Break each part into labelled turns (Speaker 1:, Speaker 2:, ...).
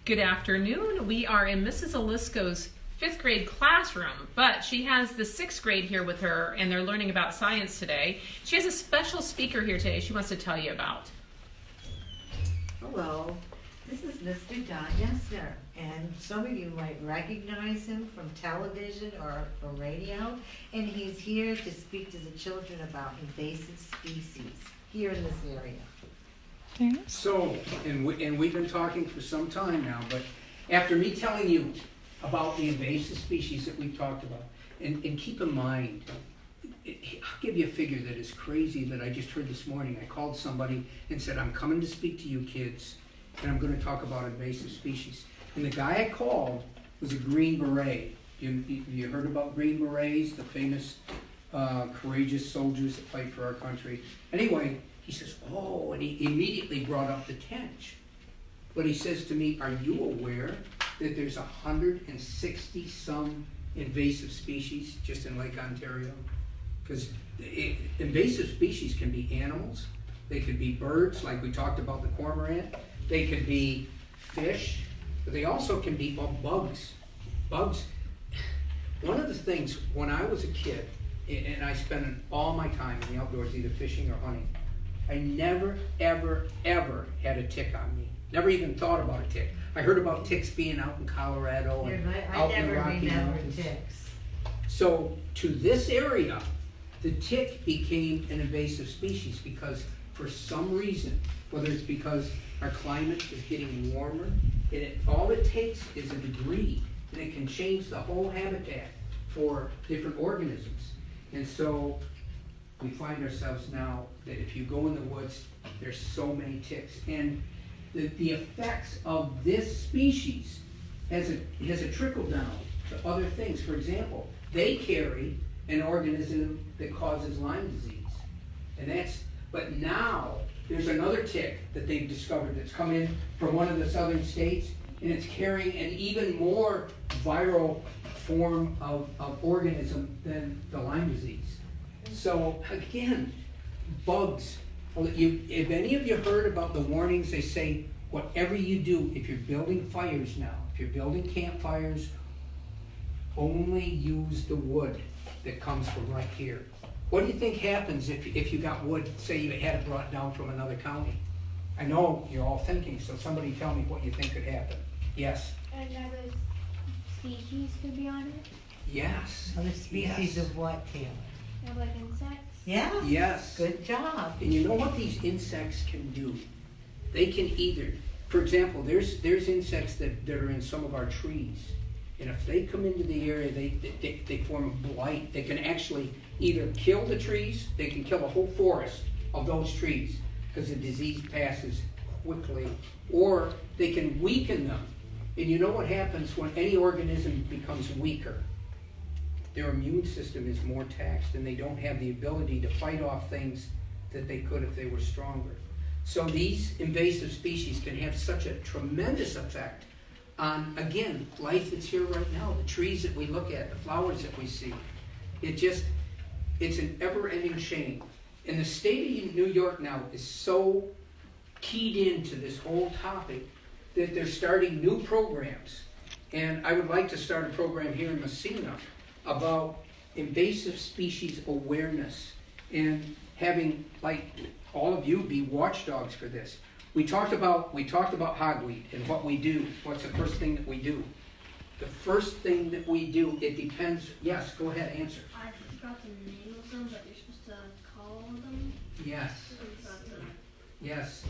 Speaker 1: Good afternoon. We are in Mrs. Alisco's 5th grade classroom, but she has the 6th grade here with her, and they're learning about science today. She has a special speaker here today she wants to tell you about.
Speaker 2: Hello, this is Mr. Don Meissner, and some of you might recognize him from television or from radio, and he's here to speak to the children about invasive species here in this area.
Speaker 3: So, and we've been talking for some time now, but after me telling you about the invasive species that we've talked about, and keep in mind, I'll give you a figure that is crazy that I just heard this morning. I called somebody and said, I'm coming to speak to you kids, and I'm going to talk about invasive species. And the guy I called was a Green Beret. You heard about Green Berets, the famous courageous soldiers that fight for our country? Anyway, he says, oh, and he immediately brought up the tench. But he says to me, are you aware that there's 160 some invasive species just in Lake Ontario? Because invasive species can be animals, they could be birds, like we talked about the cormorant, they could be fish, but they also can be bugs. Bugs. One of the things, when I was a kid, and I spent all my time in the outdoors either fishing or hunting, I never, ever, ever had a tick on me. Never even thought about a tick. I heard about ticks being out in Colorado and out in the Rocky Mountains.
Speaker 2: Ticks.
Speaker 3: So to this area, the tick became an invasive species because for some reason, whether it's because our climate is getting warmer, and all it takes is a degree, and it can change the whole habitat for different organisms. And so we find ourselves now that if you go in the woods, there's so many ticks. And the effects of this species has a trickle down to other things. For example, they carry an organism that causes Lyme disease. But now there's another tick that they've discovered that's come in from one of the southern states, and it's carrying an even more viral form of organism than the Lyme disease. So again, bugs. If any of you heard about the warnings, they say, whatever you do, if you're building fires now, if you're building campfires, only use the wood that comes from right here. What do you think happens if you got wood, say you had it brought down from another county? I know you're all thinking, so somebody tell me what you think could happen. Yes?
Speaker 4: Another species could be on it?
Speaker 3: Yes.
Speaker 2: Other species of what, Taylor?
Speaker 4: Like insects?
Speaker 2: Yeah.
Speaker 3: Yes.
Speaker 2: Good job.
Speaker 3: And you know what these insects can do? They can either, for example, there's insects that are in some of our trees. And if they come into the area, they form a blight. They can actually either kill the trees, they can kill a whole forest of those trees because the disease passes quickly, or they can weaken them. And you know what happens when any organism becomes weaker? Their immune system is more taxed and they don't have the ability to fight off things that they could if they were stronger. So these invasive species can have such a tremendous effect on, again, life that's here right now, the trees that we look at, the flowers that we see. It's an ever-ending chain. And the state of New York now is so keyed into this whole topic that they're starting new programs. And I would like to start a program here in Massena about invasive species awareness and having, like, all of you be watchdogs for this. We talked about hogweed and what we do. What's the first thing that we do? The first thing that we do, it depends. Yes, go ahead, answer.
Speaker 4: I forgot the name of them, but you're supposed to call them.
Speaker 3: Yes. Yes.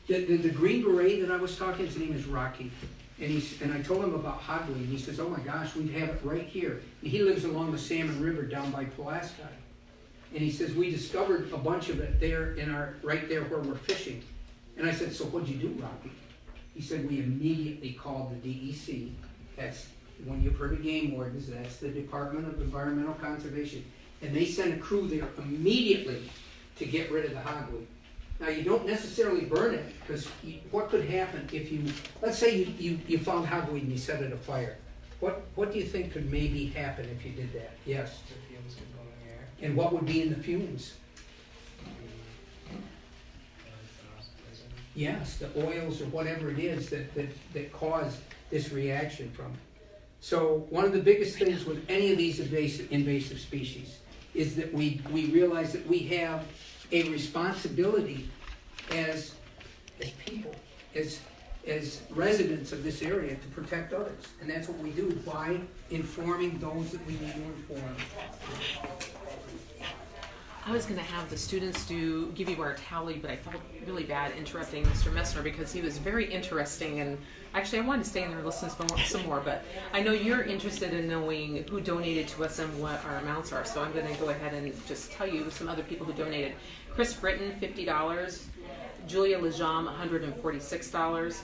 Speaker 3: The Green Beret that I was talking, his name is Rocky. And I told him about hogweed, and he says, oh my gosh, we have it right here. And he lives along the Salmon River down by Pulaski. And he says, we discovered a bunch of it there right there where we're fishing. And I said, so what'd you do, Rocky? He said, we immediately called the DEC. That's, when you've heard of game wardens, that's the Department of Environmental Conservation. And they sent a crew there immediately to get rid of the hogweed. Now, you don't necessarily burn it, because what could happen if you, let's say you found hogweed and you set it afire. What do you think could maybe happen if you did that? Yes?
Speaker 5: The fumes could go in the air.
Speaker 3: And what would be in the fumes? Yes, the oils or whatever it is that cause this reaction from it. So one of the biggest things with any of these invasive species is that we realize that we have a responsibility as people, as residents of this area to protect others. And that's what we do by informing those that we need to inform.
Speaker 1: I was going to have the students give you our tally, but I felt really bad interrupting Mr. Meissner because he was very interesting, and actually I wanted to stay in there and listen some more, but I know you're interested in knowing who donated to us and what our amounts are, so I'm going to go ahead and just tell you some other people who donated. Chris Britton, $50. Julia Lejam, $146.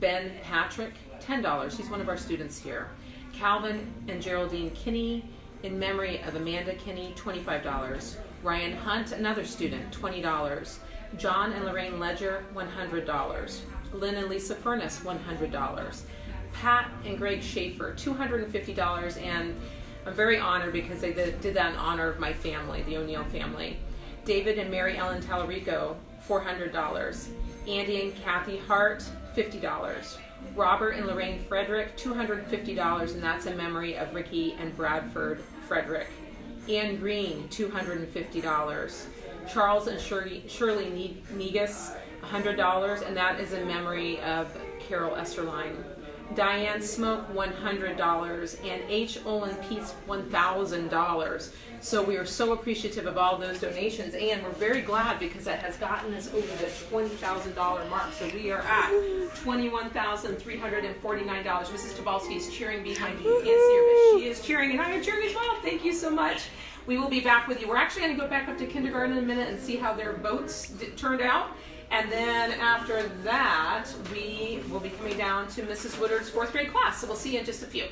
Speaker 1: Ben Patrick, $10. He's one of our students here. Calvin and Geraldine Kinney, in memory of Amanda Kinney, $25. Ryan Hunt, another student, $20. John and Lorraine Ledger, $100. Lynn and Lisa Furness, $100. Pat and Greg Schaefer, $250, and I'm very honored because they did that in honor of my family, the O'Neill family. David and Mary Ellen Tallarico, $400. Andy and Kathy Hart, $50. Robert and Lorraine Frederick, $250, and that's in memory of Ricky and Bradford Frederick. Ann Green, $250. Charles and Shirley Negus, $100, and that is in memory of Carol Esterline. Diane Smoke, $100, and H. Olin Peace, $1,000. So we are so appreciative of all those donations, and we're very glad because that has gotten us over the $20,000 mark. So we are at $21,349. Mrs. Tobalski is cheering behind you. You can't see her, but she is cheering, and I am cheering as well. Thank you so much. We will be back with you. We're actually going to go back up to kindergarten in a minute and see how their boats turned out. And then after that, we will be coming down to Mrs. Woodard's 4th grade class. So we'll see you in just a few.